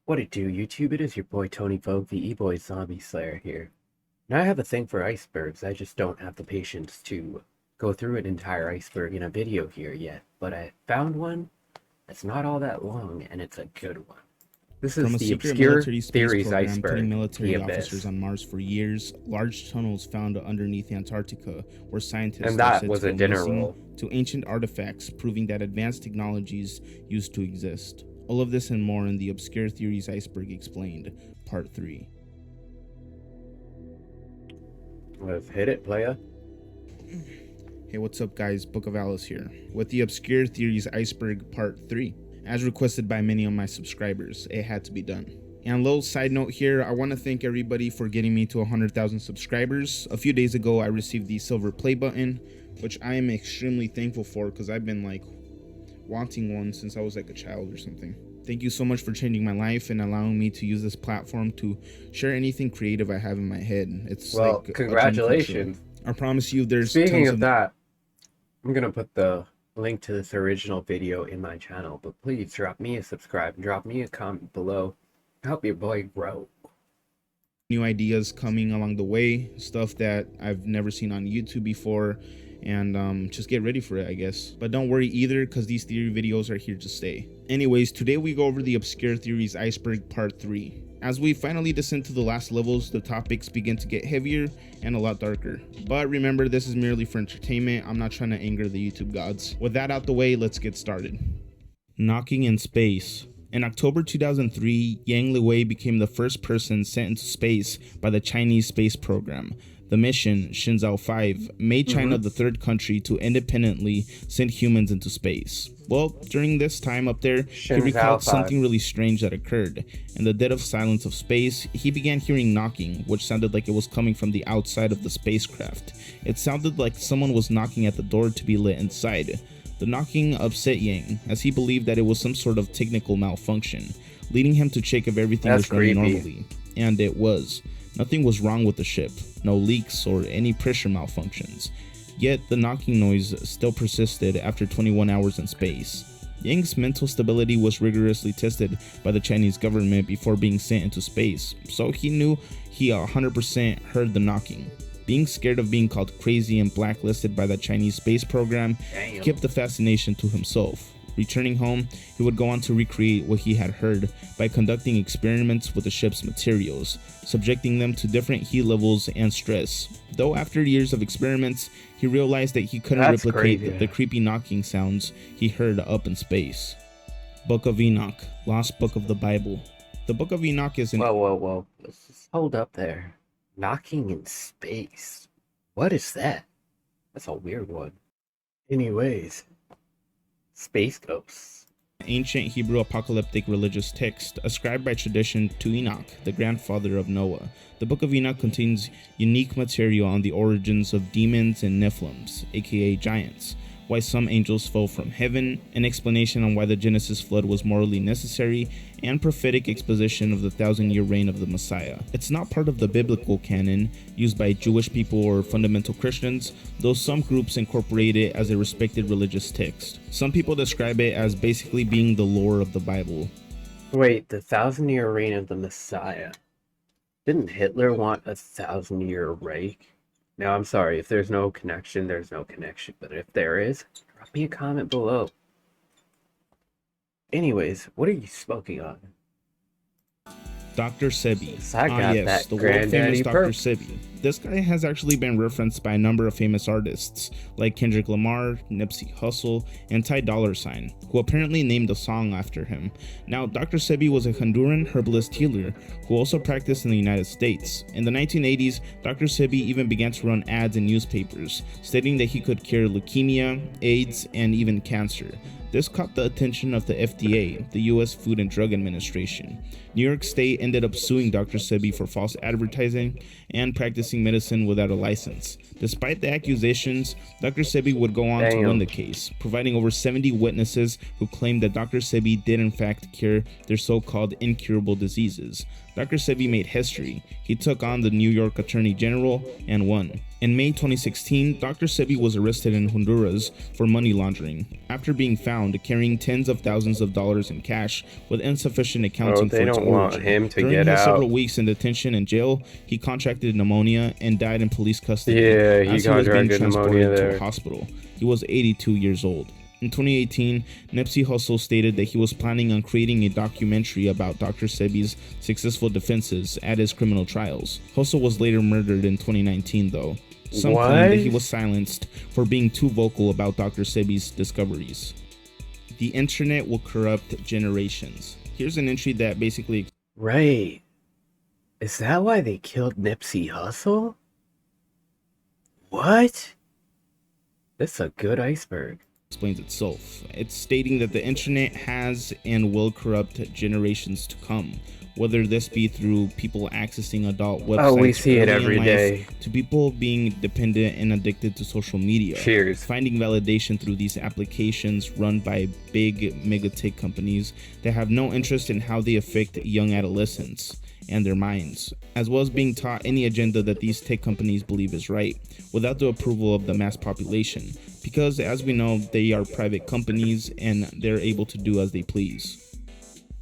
What it do, YouTube? It is your boy Tony Vogue, the E-Boy Zombie Slayer here. Now I have a thing for icebergs. I just don't have the patience to go through an entire iceberg in a video here yet. But I found one that's not all that long, and it's a good one. This is the Obscure Theories Iceberg, putting military the officers on Mars for years. Large tunnels found underneath Antarctica, where scientists and that said was to a go dinner missing, roll. to ancient artifacts proving that advanced technologies used to exist. All of this and more in the Obscure Theories Iceberg Explained, Part 3. Let's hit it, playa. Hey, what's up guys, Book of Alice here, with the Obscure Theories Iceberg Part 3. As requested by many of my subscribers, it had to be done. And a little side note here, I want to thank everybody for getting me to 100,000 subscribers. A few days ago, I received the silver play button, which I am extremely thankful for because I've been wanting one since I was like a child or something. Thank you so much for changing my life and allowing me to use this platform to share anything creative I have in my head. It's congratulations. I promise you there's Speaking of that, I'm going to put the link to this original video in my channel, but please drop me a subscribe and drop me a comment below. Help your boy grow. New ideas coming along the way, stuff that I've never seen on YouTube before, and just get ready for it, I guess. But don't worry either, because these theory videos are here to stay. Anyways, today we go over the Obscure Theories Iceberg Part 3. As we finally descend to the last levels, the topics begin to get heavier and a lot darker. But remember, this is merely for entertainment. I'm not trying to anger the YouTube gods. With that out the way, let's get started. Knocking in space. In October 2003, Yang Liwei became the first person sent into space by the Chinese space program. The mission, Shenzhou 5, made China the third country to independently send humans into space. Well, during this time up there, he recalled something really strange that occurred. In the dead of silence of space, he began hearing knocking, which sounded like it was coming from the outside of the spacecraft. It sounded like someone was knocking at the door to be let inside. The knocking upset Yang, as he believed that it was some sort of technical malfunction, leading him to check if everything was running normally. And it was. Nothing was wrong with the ship, no leaks or any pressure malfunctions. Yet the knocking noise still persisted after 21 hours in space. Yang's mental stability was rigorously tested by the Chinese government before being sent into space, so he knew he 100% heard the knocking. Being scared of being called crazy and blacklisted by the Chinese space program, he kept the fascination to himself. Returning home, he would go on to recreate what he had heard by conducting experiments with the ship's materials, subjecting them to different heat levels and stress. Though after years of experiments, he realized that he couldn't replicate the creepy knocking sounds he heard up in space. Book of Enoch, Lost Book of the Bible. The Book of Enoch is an— Whoa. Let's just hold up there. Knocking in space. What is that? That's a weird one. Anyways. Space ghosts. Ancient Hebrew apocalyptic religious text ascribed by tradition to Enoch, the grandfather of Noah. The Book of Enoch contains unique material on the origins of demons and Nephilims, aka giants, why some angels fell from heaven, an explanation on why the Genesis flood was morally necessary, and prophetic exposition of the 1,000-year reign of the Messiah. It's not part of the biblical canon used by Jewish people or fundamental Christians, though some groups incorporate it as a respected religious text. Some people describe it as basically being the lore of the Bible. Wait, the 1,000-year reign of the Messiah. Didn't Hitler want a 1,000-year reign? Now, I'm sorry, if there's no connection, there's no connection. But if there is, drop me a comment below. Anyways, what are you smoking on? Dr. Sebi. Yes, the world-famous Dr. Sebi. This guy has actually been referenced by a number of famous artists, like Kendrick Lamar, Nipsey Hussle, and Ty Dolla $ign, who apparently named a song after him. Now, Dr. Sebi was a Honduran herbalist healer who also practiced in the United States. In the 1980s, Dr. Sebi even began to run ads in newspapers, stating that he could cure leukemia, AIDS, and even cancer. This caught the attention of the FDA, the US Food and Drug Administration. New York State ended up suing Dr. Sebi for false advertising and practicing medicine without a license. Despite the accusations, Dr. Sebi would go on to win the case, providing over 70 witnesses who claimed that Dr. Sebi did in fact cure their so-called incurable diseases. Dr. Sebi made history. He took on the New York Attorney General and won. In May 2016, Dr. Sebi was arrested in Honduras for money laundering after being found carrying tens of thousands of dollars in cash with insufficient accounting for its origin. During his several weeks in detention and jail, he contracted pneumonia and died in police custody as he was being transported to a hospital. He was 82 years old. In 2018, Nipsey Hussle stated that he was planning on creating a documentary about Dr. Sebi's successful defenses at his criminal trials. Hussle was later murdered in 2019 though. Some claim that he was silenced for being too vocal about Dr. Sebi's discoveries. The internet will corrupt generations. Here's an entry that basically... Right. Is that why they killed Nipsey Hussle? What? That's a good iceberg. Explains itself. It's stating that the internet has and will corrupt generations to come, whether this be through people accessing adult websites, we see it every day, to people being dependent and addicted to social media. Cheers. Finding validation through these applications run by big mega tech companies that have no interest in how they affect young adolescents and their minds, as well as being taught any agenda that these tech companies believe is right, without the approval of the mass population, because as we know, they are private companies and they're able to do as they please.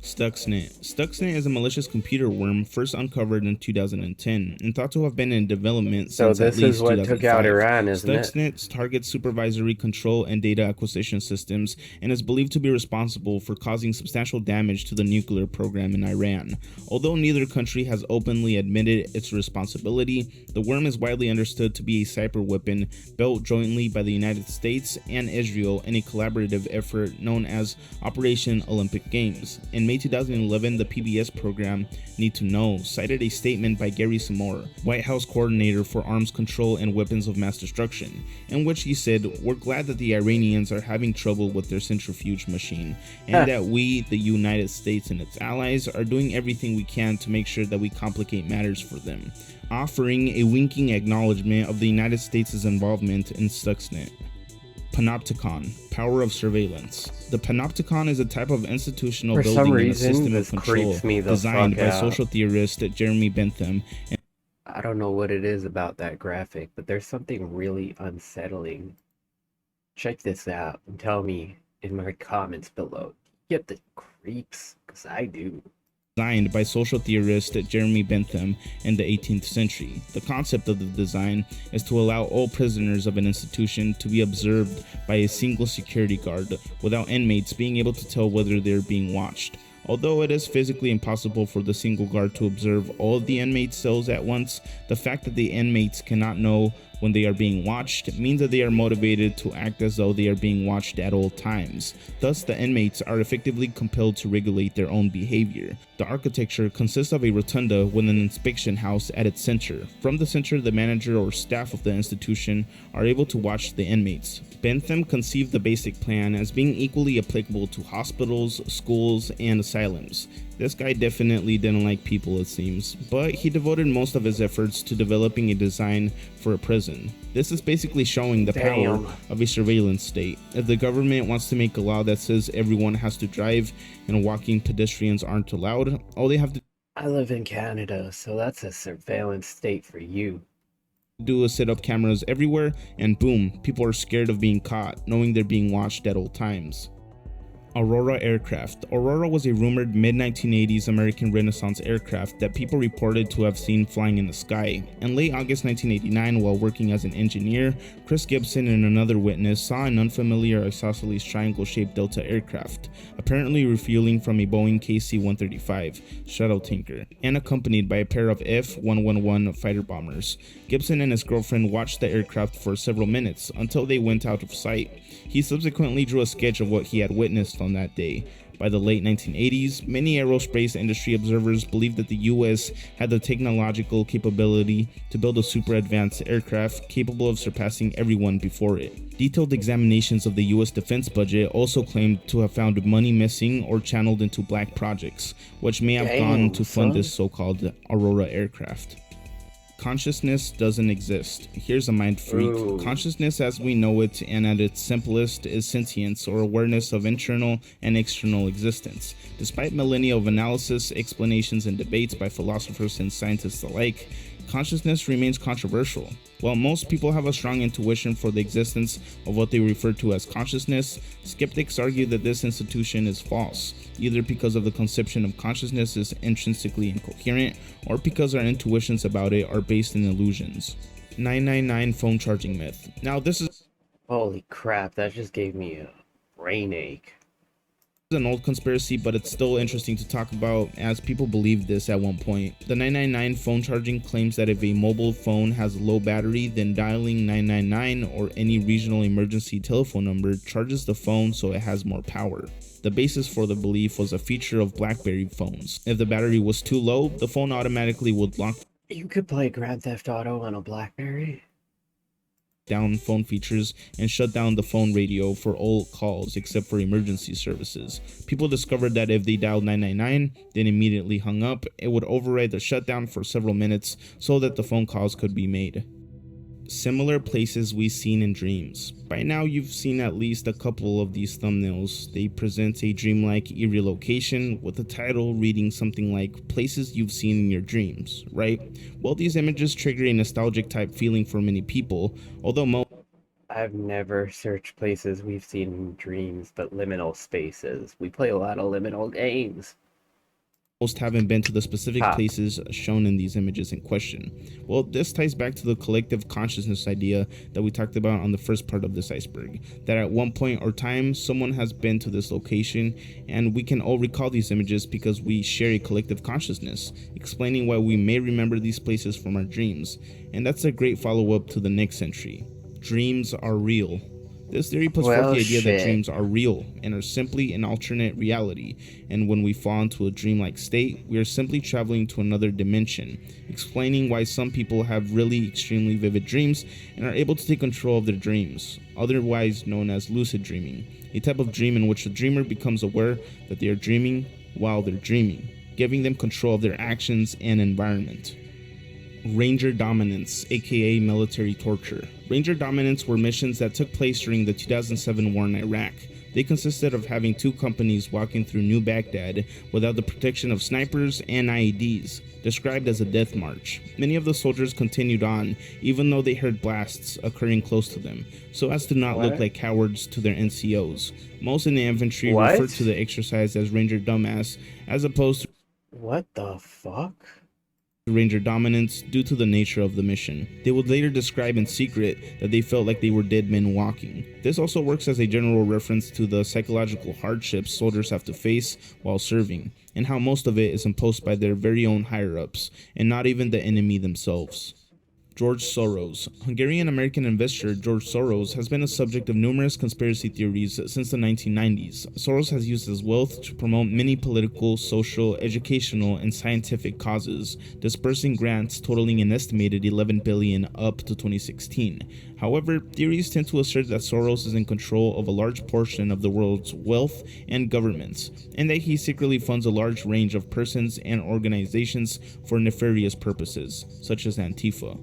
Stuxnet. Stuxnet is a malicious computer worm first uncovered in 2010 and thought to have been in development since at least 2005. So this is what took out Iran, isn't it? Stuxnet targets supervisory control and data acquisition systems and is believed to be responsible for causing substantial damage to the nuclear program in Iran. Although neither country has openly admitted its responsibility, the worm is widely understood to be a cyber weapon built jointly by the United States and Israel in a collaborative effort known as Operation Olympic Games. In May 2011, the PBS program Need to Know cited a statement by Gary Samore, White House coordinator for arms control and weapons of mass destruction, in which he said, "We're glad that the Iranians are having trouble with their centrifuge machine, and that we, the United States and its allies, are doing everything we can to make sure that we complicate matters for them," offering a winking acknowledgement of the United States' involvement in Stuxnet. Panopticon, power of surveillance. The Panopticon is a type of institutional building in a system of control designed by social theorist Jeremy Bentham. I don't know what it is about that graphic, but there's something really unsettling. Check this out and tell me in my comments below. Get the creeps, because I do. Designed by social theorist Jeremy Bentham in the 18th century. The concept of the design is to allow all prisoners of an institution to be observed by a single security guard without inmates being able to tell whether they're being watched. Although it is physically impossible for the single guard to observe all of the inmates' cells at once, the fact that the inmates cannot know when they are being watched means that they are motivated to act as though they are being watched at all times. Thus, the inmates are effectively compelled to regulate their own behavior. The architecture consists of a rotunda with an inspection house at its center. From the center, the manager or staff of the institution are able to watch the inmates. Bentham conceived the basic plan as being equally applicable to hospitals, schools, and asylums. This guy definitely didn't like people, it seems, but he devoted most of his efforts to developing a design for a prison. This is basically showing the power of a surveillance state. If the government wants to make a law that says everyone has to drive and walking pedestrians aren't allowed, all they have to I live in Canada, so that's a surveillance state for you. Do is set up cameras everywhere, and boom, people are scared of being caught, knowing they're being watched at all times. Aurora aircraft. Aurora was a rumored mid-1980s American Renaissance aircraft that people reported to have seen flying in the sky. In late August 1989, while working as an engineer, Chris Gibson and another witness saw an unfamiliar isosceles triangle-shaped Delta aircraft, apparently refueling from a Boeing KC-135 shuttle tanker, and accompanied by a pair of F-111 fighter bombers. Gibson and his girlfriend watched the aircraft for several minutes until they went out of sight. He subsequently drew a sketch of what he had witnessed on that day. By the late 1980s, many aerospace industry observers believed that the US had the technological capability to build a super advanced aircraft capable of surpassing everyone before it. Detailed examinations of the US defense budget also claimed to have found money missing or channeled into black projects, which may have gone to fund this so-called Aurora aircraft. Consciousness doesn't exist. Here's a mind freak. Ooh. Consciousness as we know it and at its simplest is sentience or awareness of internal and external existence. Despite millennia of analysis, explanations, and debates by philosophers and scientists alike, Consciousness remains controversial. While most people have a strong intuition for the existence of what they refer to as consciousness, skeptics argue that this institution is false, either because of the conception of consciousness is intrinsically incoherent, or because our intuitions about it are based in illusions. 999 phone charging myth. Now this is Holy crap, that just gave me a brain ache. an old conspiracy, but it's still interesting to talk about as people believed this at one point. The 999 phone charging claims that if a mobile phone has a low battery, then dialing 999 or any regional emergency telephone number charges the phone so it has more power. The basis for the belief was a feature of BlackBerry phones. If the battery was too low, the phone automatically would lock You could play Grand Theft Auto on a BlackBerry? down phone features and shut down the phone radio for all calls except for emergency services. People discovered that if they dialed 999, then immediately hung up, it would override the shutdown for several minutes so that the phone calls could be made. Similar places we've seen in dreams. By now you've seen at least a couple of these thumbnails. They present a dreamlike eerie location with a title reading something like places you've seen in your dreams, right? Well, these images trigger a nostalgic type feeling for many people, although I've never searched places we've seen in dreams, but liminal spaces. We play a lot of liminal games. most haven't been to the specific places shown in these images in question. Well, this ties back to the collective consciousness idea that we talked about on the first part of this iceberg, that at one point or time someone has been to this location, and we can all recall these images because we share a collective consciousness, explaining why we may remember these places from our dreams. And that's a great follow-up to the next entry. Dreams are real. This theory puts forth the idea that dreams are real and are simply an alternate reality, and when we fall into a dreamlike state, we are simply traveling to another dimension, explaining why some people have really extremely vivid dreams and are able to take control of their dreams, otherwise known as lucid dreaming, a type of dream in which the dreamer becomes aware that they are dreaming while they're dreaming, giving them control of their actions and environment. Ranger dominance, aka military torture. Ranger dominance were missions that took place during the 2007 war in Iraq. They consisted of having two companies walking through New Baghdad without the protection of snipers and IEDs, described as a death march. Many of the soldiers continued on, even though they heard blasts occurring close to them, so as to not look like cowards to their NCOs. Most in the infantry referred to the exercise as Ranger dumbass, as opposed to what the fuck? Ranger dominance due to the nature of the mission. They would later describe in secret that they felt like they were dead men walking. This also works as a general reference to the psychological hardships soldiers have to face while serving, and how most of it is imposed by their very own higher-ups, and not even the enemy themselves. George Soros. Hungarian-American investor George Soros has been a subject of numerous conspiracy theories since the 1990s. Soros has used his wealth to promote many political, social, educational, and scientific causes, dispersing grants totaling an estimated $11 billion up to 2016. However, theories tend to assert that Soros is in control of a large portion of the world's wealth and governments, and that he secretly funds a large range of persons and organizations for nefarious purposes, such as Antifa.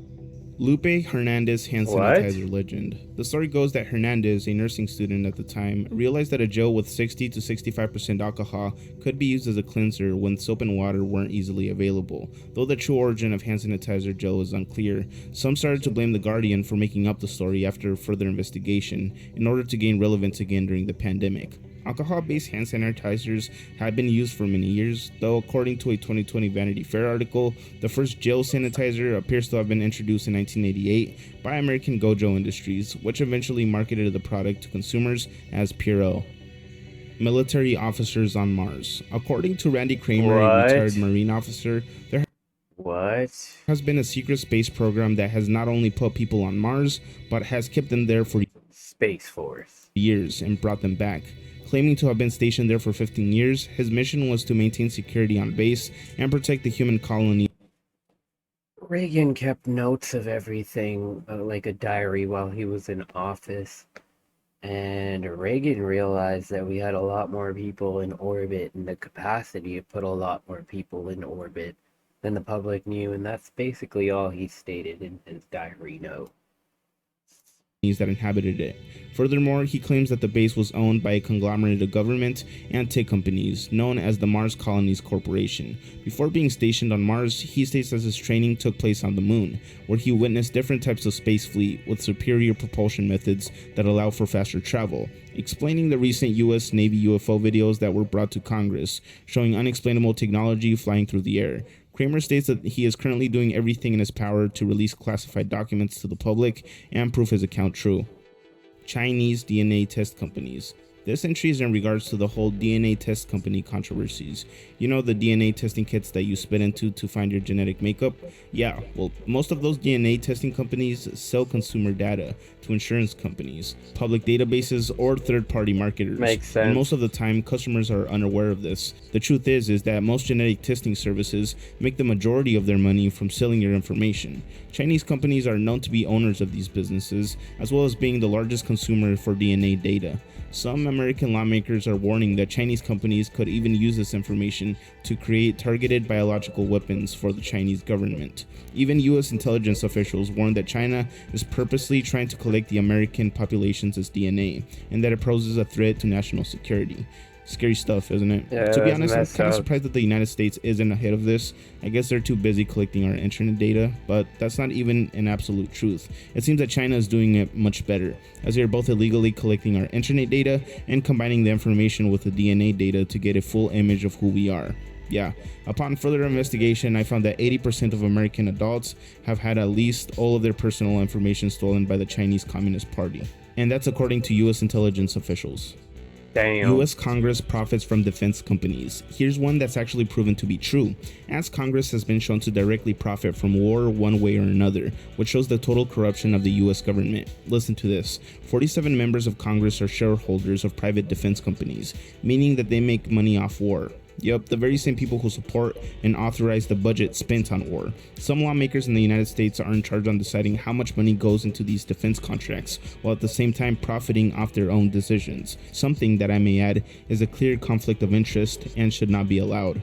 Lupe Hernandez hand sanitizer legend. The story goes that Hernandez, a nursing student at the time, realized that a gel with 60 to 65% alcohol could be used as a cleanser when soap and water weren't easily available. Though the true origin of hand sanitizer gel is unclear, some started to blame The Guardian for making up the story after further investigation in order to gain relevance again during the pandemic. Alcohol-based hand sanitizers have been used for many years, though according to a 2020 Vanity Fair article, the first gel sanitizer appears to have been introduced in 1988 by American Gojo Industries, which eventually marketed the product to consumers as Purell. Military officers on Mars. According to Randy Kramer, a retired Marine officer, there has been a secret space program that has not only put people on Mars, but has kept them there for Space Force years and brought them back. Claiming to have been stationed there for 15 years, his mission was to maintain security on base and protect the human colony. Reagan kept notes of everything, like a diary, while he was in office. And Reagan realized that we had a lot more people in orbit and the capacity to put a lot more people in orbit than the public knew. And that's basically all he stated in his diary note. that inhabited it. Furthermore, he claims that the base was owned by a conglomerate of government and tech companies known as the Mars Colonies Corporation. Before being stationed on Mars, he states that his training took place on the moon, where he witnessed different types of space fleet with superior propulsion methods that allow for faster travel, explaining the recent US Navy UFO videos that were brought to Congress, showing unexplainable technology flying through the air. Kramer states that he is currently doing everything in his power to release classified documents to the public and prove his account true. Chinese DNA test companies. This entry is in regards to the whole DNA test company controversies. You know, the DNA testing kits that you spit into to find your genetic makeup? Yeah, well, most of those DNA testing companies sell consumer data to insurance companies, public databases, or third-party marketers. Makes sense. And most of the time, customers are unaware of this. The truth is that most genetic testing services make the majority of their money from selling your information. Chinese companies are known to be owners of these businesses, as well as being the largest consumer for DNA data. Some American lawmakers are warning that Chinese companies could even use this information to create targeted biological weapons for the Chinese government. Even US intelligence officials warn that China is purposely trying to collect the American population's DNA, and that it poses a threat to national security. Scary stuff, isn't it? Yeah, to be honest, I'm messed kind of up. surprised that the United States isn't ahead of this. I guess they're too busy collecting our internet data, but that's not even an absolute truth. It seems that China is doing it much better, as they are both illegally collecting our internet data and combining the information with the DNA data to get a full image of who we are. Yeah, upon further investigation, I found that 80% of American adults have had at least all of their personal information stolen by the Chinese Communist Party. And that's according to US intelligence officials. Damn. US Congress profits from defense companies. Here's one that's actually proven to be true, as Congress has been shown to directly profit from war one way or another, which shows the total corruption of the US government. Listen to this. 47 members of Congress are shareholders of private defense companies, meaning that they make money off war. Yup, the very same people who support and authorize the budget spent on war. Some lawmakers in the United States are in charge on deciding how much money goes into these defense contracts, while at the same time profiting off their own decisions. Something that I may add is a clear conflict of interest and should not be allowed.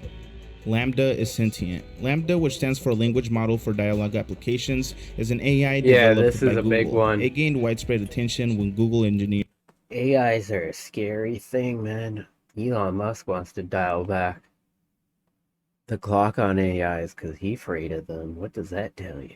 Lambda is sentient. Lambda, which stands for Language Model for Dialogue Applications, is an AI developed this is by a Google. big one. It gained widespread attention when Google engineers AIs are a scary thing, man. Elon Musk wants to dial back the clock on AIs because he's afraid of them. What does that tell you?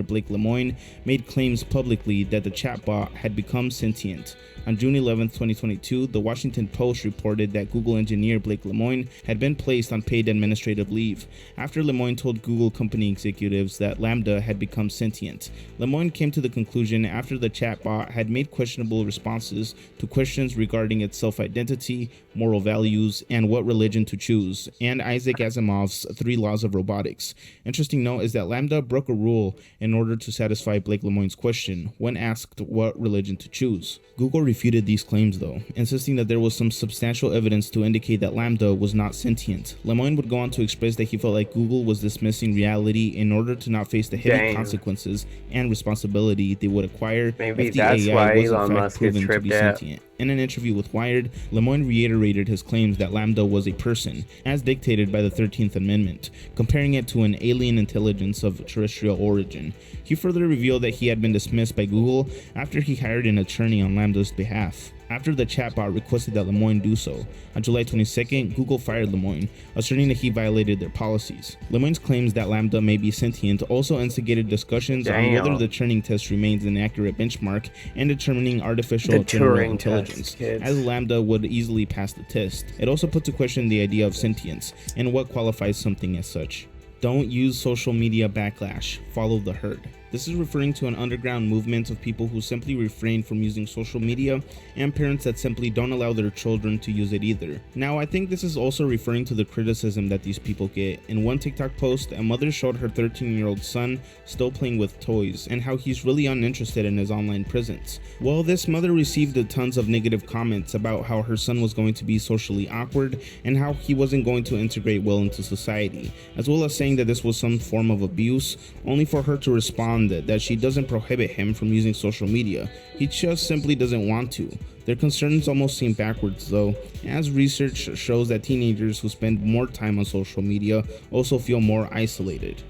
Blake Lemoine made claims publicly that the chatbot had become sentient. On June 11, 2022, the Washington Post reported that Google engineer Blake Lemoine had been placed on paid administrative leave after Lemoine told Google company executives that Lambda had become sentient. Lemoine came to the conclusion after the chatbot had made questionable responses to questions regarding its self-identity, moral values, and what religion to choose, and Isaac Asimov's 3 laws of robotics. Interesting note is that Lambda broke a rule in order to satisfy Blake Lemoine's question when asked what religion to choose. Google refuted these claims though, insisting that there was some substantial evidence to indicate that Lambda was not sentient. Lemoine would go on to express that he felt like Google was dismissing reality in order to not face the heavy consequences and responsibility they would acquire Maybe if the that's AI why was in Elon fact Musk gets proven to be tripped out. sentient. In an interview with Wired, Lemoine reiterated his claims that Lambda was a person, as dictated by the 13th Amendment, comparing it to an alien intelligence of terrestrial origin. He further revealed that he had been dismissed by Google after he hired an attorney on Lambda's behalf, after the chatbot requested that Lemoine do so. On July 22nd, Google fired Lemoine, asserting that he violated their policies. Lemoine's claims that Lambda may be sentient also instigated discussions on whether the Turing test remains an accurate benchmark in determining artificial general intelligence, as Lambda would easily pass the test. It also put to question the idea of sentience and what qualifies something as such. Don't use social media backlash, follow the herd. This is referring to an underground movement of people who simply refrain from using social media and parents that simply don't allow their children to use it either. Now, I think this is also referring to the criticism that these people get. In one TikTok post, a mother showed her 13-year-old son still playing with toys and how he's really uninterested in his online presence. Well, this mother received tons of negative comments about how her son was going to be socially awkward and how he wasn't going to integrate well into society, as well as saying that this was some form of abuse, only for her to respond that she doesn't prohibit him from using social media, he just simply doesn't want to. Their concerns almost seem backwards though, as research shows that teenagers who spend more time on social media also feel more isolated.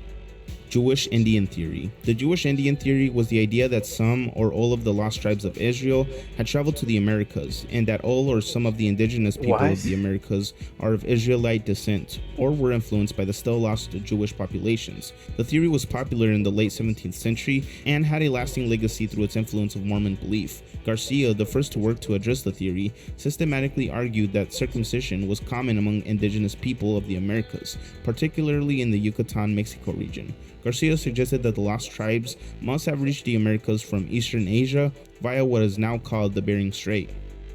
Jewish Indian theory. The Jewish Indian theory was the idea that some or all of the lost tribes of Israel had traveled to the Americas, and that all or some of the indigenous people of the Americas are of Israelite descent, or were influenced by the still lost Jewish populations. The theory was popular in the late 17th century and had a lasting legacy through its influence of Mormon belief. Garcia, the first to work to address the theory, systematically argued that circumcision was common among indigenous people of the Americas, particularly in the Yucatan, Mexico region. Garcia suggested that the lost tribes must have reached the Americas from Eastern Asia via what is now called the Bering Strait.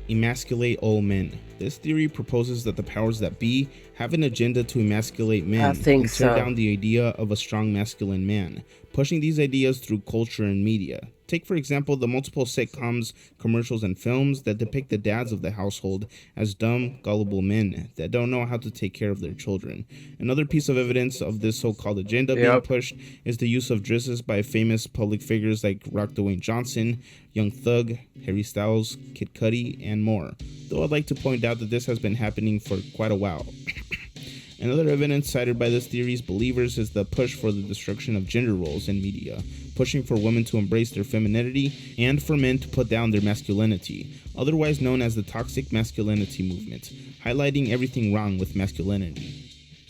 Emasculate all men. This theory proposes that the powers that be have an agenda to emasculate men and tear down the idea of a strong masculine man, pushing these ideas through culture and media. Take, for example, the multiple sitcoms, commercials, and films that depict the dads of the household as dumb, gullible men that don't know how to take care of their children. Another piece of evidence of this so-called agenda being pushed is the use of dresses by famous public figures like Rock Dwayne Johnson, Young Thug, Harry Styles, Kid Cudi, and more, though I'd like to point out that this has been happening for quite a while. Another evidence cited by this theory's believers is the push for the destruction of gender roles in media, pushing for women to embrace their femininity and for men to put down their masculinity, otherwise known as the toxic masculinity movement, highlighting everything wrong with masculinity.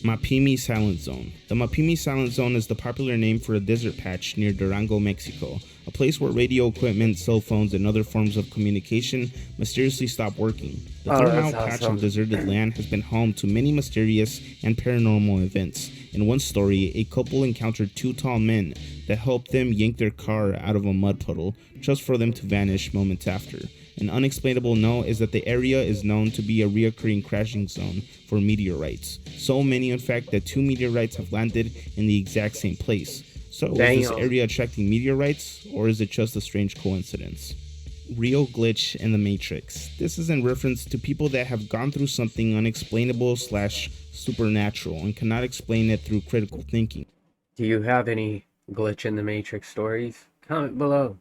Mapimi Silent Zone. The Mapimi Silent Zone is the popular name for a desert patch near Durango, Mexico, a place where radio equipment, cell phones, and other forms of communication mysteriously stop working. The 3 mile patch of deserted land has been home to many mysterious and paranormal events. In one story, a couple encountered 2 tall men that helped them yank their car out of a mud puddle just for them to vanish moments after. An unexplainable note is that the area is known to be a reoccurring crashing zone for meteorites. So many, in fact, that 2 meteorites have landed in the exact same place. So is this area attracting meteorites, or is it just a strange coincidence? Real glitch in the Matrix. This is in reference to people that have gone through something unexplainable / supernatural and cannot explain it through critical thinking. Do you have any glitch in the Matrix stories? Comment below.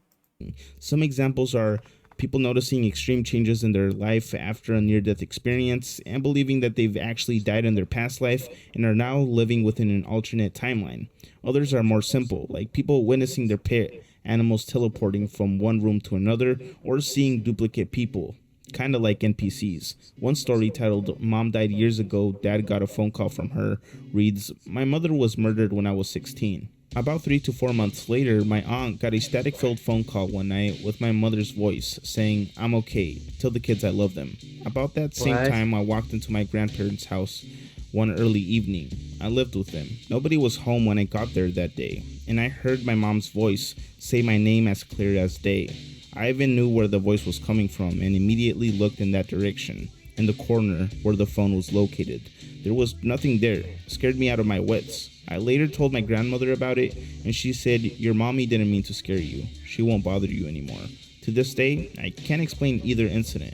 Some examples are people noticing extreme changes in their life after a near-death experience and believing that they've actually died in their past life and are now living within an alternate timeline. Others are more simple, like people witnessing their pet animals teleporting from one room to another or seeing duplicate people, kind of like NPCs. One story titled "Mom Died Years Ago, Dad Got a Phone Call from Her" reads, "My mother was murdered when I was 16. About 3 to 4 months later, my aunt got a static-filled phone call one night with my mother's voice saying, 'I'm okay, tell the kids I love them.' About that same time, I walked into my grandparents' house one early evening. I lived with them. Nobody was home when I got there that day, and I heard my mom's voice say my name as clear as day. I even knew where the voice was coming from and immediately looked in that direction, in the corner where the phone was located. There was nothing there. It scared me out of my wits. I later told my grandmother about it, and she said, 'Your mommy didn't mean to scare you. She won't bother you anymore.' To this day, I can't explain either incident."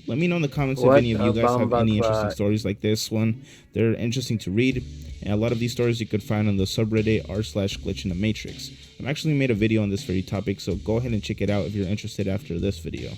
Let me know in the comments if any of you guys have any interesting stories like this one. They're interesting to read, and a lot of these stories you could find on the subreddit r/glitch in the matrix. I've actually made a video on this very topic, so go ahead and check it out if you're interested after this video.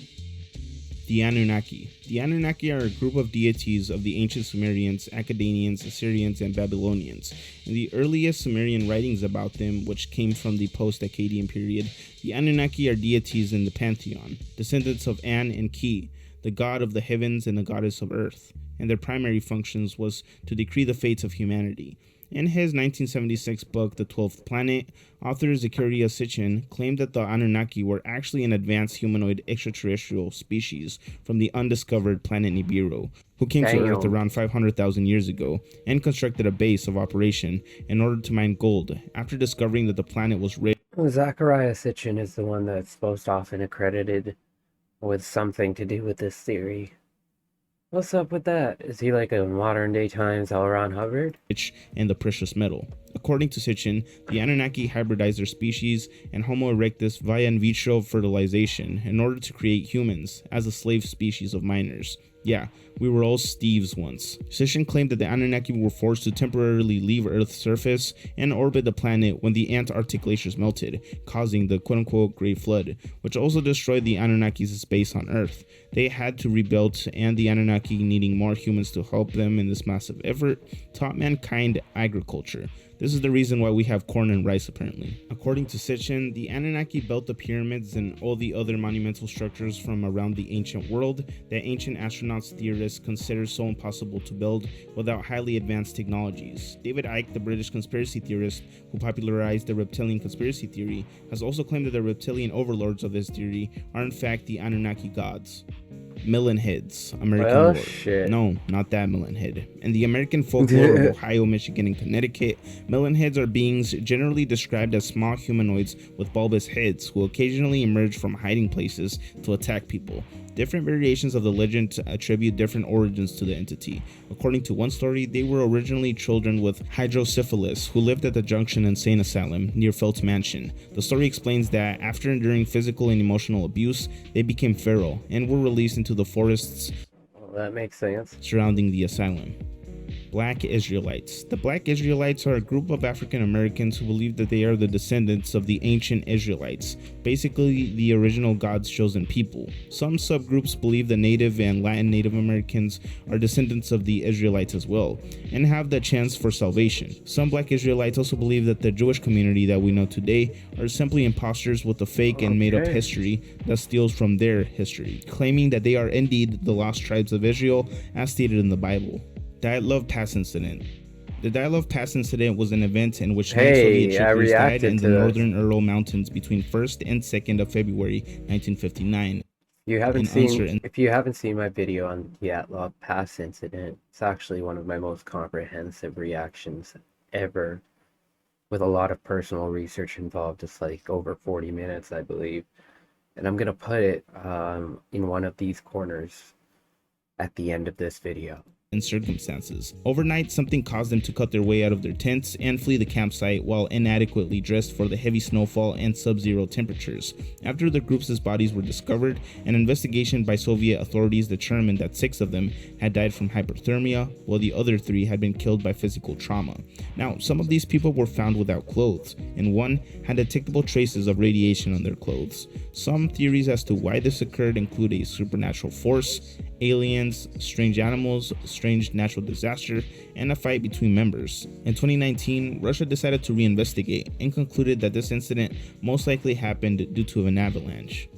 The Anunnaki. The Anunnaki are a group of deities of the ancient Sumerians, Akkadians, Assyrians, and Babylonians. In the earliest Sumerian writings about them, which came from the post-Akkadian period, the Anunnaki are deities in the pantheon, descendants of An and Ki, the god of the heavens and the goddess of earth, and their primary functions was to decree the fates of humanity. In his 1976 book, The 12th Planet, author Zecharia Sitchin claimed that the Anunnaki were actually an advanced humanoid extraterrestrial species from the undiscovered planet Nibiru, who came to Earth around 500,000 years ago and constructed a base of operation in order to mine gold after discovering that the planet was rich. Zecharia Sitchin is the one that's most often accredited with something to do with this theory. What's up with that? Is he like a modern day times L. Ron Hubbard? And the precious metal. According to Sitchin, the Anunnaki hybridized their species and Homo erectus via in vitro fertilization in order to create humans as a slave species of miners. Yeah, we were all Steves once. Session claimed that the Anunnaki were forced to temporarily leave Earth's surface and orbit the planet when the Antarctic glaciers melted, causing the quote-unquote Great Flood, which also destroyed the Anunnaki's base on Earth. They had to rebuild, and the Anunnaki, needing more humans to help them in this massive effort, taught mankind agriculture. This is the reason why we have corn and rice, apparently. According to Sitchin, the Anunnaki built the pyramids and all the other monumental structures from around the ancient world that ancient astronauts theorists consider so impossible to build without highly advanced technologies. David Icke, the British conspiracy theorist who popularized the reptilian conspiracy theory, has also claimed that the reptilian overlords of this theory are in fact the Anunnaki gods. Melon heads, American lore. Shit. No, not that melon head. In the American folklore of Ohio, Michigan, and Connecticut, melon heads are beings generally described as small humanoids with bulbous heads who occasionally emerge from hiding places to attack people. Different variations of the legend attribute different origins to the entity. According to one story, they were originally children with hydrocephalus who lived at the Junction Insane Asylum near Felt's Mansion. The story explains that after enduring physical and emotional abuse, they became feral and were released into the forests that makes sense. surrounding the asylum. Black Israelites. The Black Israelites are a group of African Americans who believe that they are the descendants of the ancient Israelites, basically the original God's chosen people. Some subgroups believe the Native and Latin Native Americans are descendants of the Israelites as well, and have the chance for salvation. Some Black Israelites also believe that the Jewish community that we know today are simply imposters with a fake and made up history that steals from their history, claiming that they are indeed the lost tribes of Israel as stated in the Bible. Dyatlov Pass Incident. The Dyatlov Pass Incident was an event in which 9 Soviet troopers died in the northern Ural Mountains between 1st and 2nd of February 1959. If you haven't seen my video on the Dyatlov Pass Incident, it's actually one of my most comprehensive reactions ever, with a lot of personal research involved. It's like over 40 minutes, I believe. And I'm gonna put it in one of these corners at the end of this video. In circumstances. Overnight, something caused them to cut their way out of their tents and flee the campsite while inadequately dressed for the heavy snowfall and sub-zero temperatures. After the group's bodies were discovered, an investigation by Soviet authorities determined that 6 of them had died from hypothermia, while the other 3 had been killed by physical trauma. Now, some of these people were found without clothes, and one had detectable traces of radiation on their clothes. Some theories as to why this occurred include a supernatural force, aliens, strange animals, strange natural disaster, and a fight between members. In 2019, Russia decided to reinvestigate and concluded that this incident most likely happened due to an avalanche.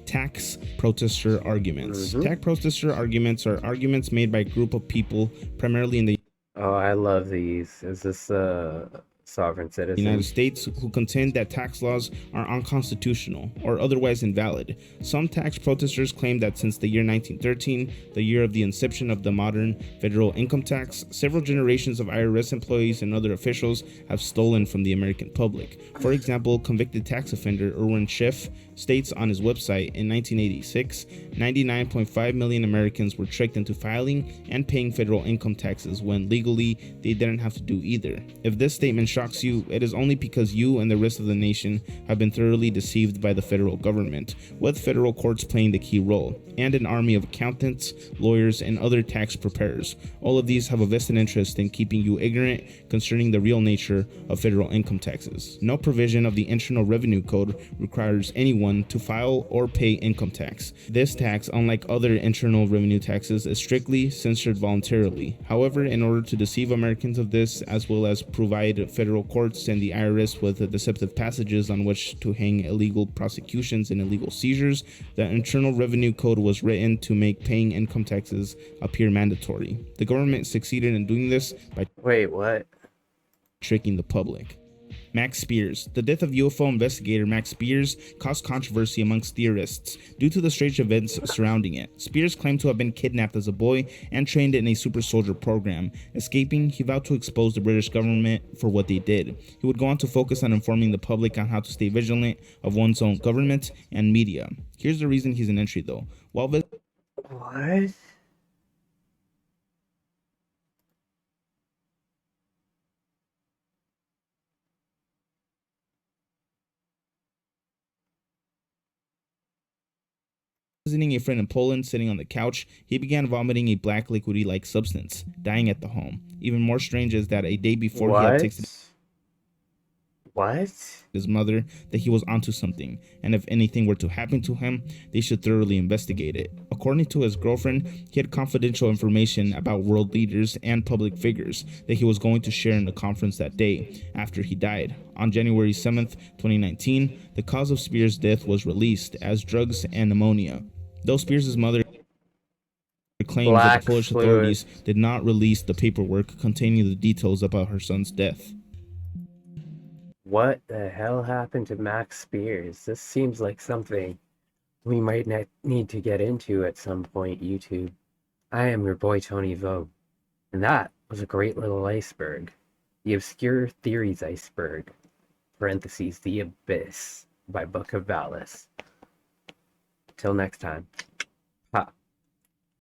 Tax protester arguments. Tax protester arguments are arguments made by a group of people primarily in the I love these. Is this sovereign citizen? United States who contend that tax laws are unconstitutional or otherwise invalid. Some tax protesters claim that since the year 1913, the year of the inception of the modern federal income tax, several generations of IRS employees and other officials have stolen from the American public. For example, convicted tax offender Erwin Schiff states on his website in 1986, 99.5 million Americans were tricked into filing and paying federal income taxes when legally they didn't have to do either. If this statement shocks you, it is only because you and the rest of the nation have been thoroughly deceived by the federal government, with federal courts playing the key role, and an army of accountants, lawyers, and other tax preparers. All of these have a vested interest in keeping you ignorant concerning the real nature of federal income taxes. No provision of the Internal Revenue Code requires anyone to file or pay income tax. This tax, unlike other internal revenue taxes, is strictly censored voluntarily. However, in order to deceive Americans of this, as well as provide federal courts and the IRS with deceptive passages on which to hang illegal prosecutions and illegal seizures, the Internal Revenue Code was written to make paying income taxes appear mandatory. The government succeeded in doing this by tricking the public. Max Spears. The death of UFO investigator Max Spears caused controversy amongst theorists due to the strange events surrounding it. Spears claimed to have been kidnapped as a boy and trained in a super soldier program. Escaping, he vowed to expose the British government for what they did. He would go on to focus on informing the public on how to stay vigilant of one's own government and media. Here's the reason he's an entry though. What? Visiting a friend in Poland, sitting on the couch, he began vomiting a black liquidy-like substance, dying at the home. Even more strange is that a day before he had texted What? his mother that he was onto something, and if anything were to happen to him, they should thoroughly investigate it. According to his girlfriend, he had confidential information about world leaders and public figures that he was going to share in the conference that day after he died. On January 7th, 2019, the cause of Spears' death was released as drugs and pneumonia. Though Spears' mother claims that the Polish authorities did not release the paperwork containing the details about her son's death. What the hell happened to Max Spears? This seems like something we might need to get into at some point, YouTube. I am your boy Tony Vogue, and that was a great little iceberg. The Obscure Theories Iceberg, parentheses, The Abyss, by Book of Valis. Till next time.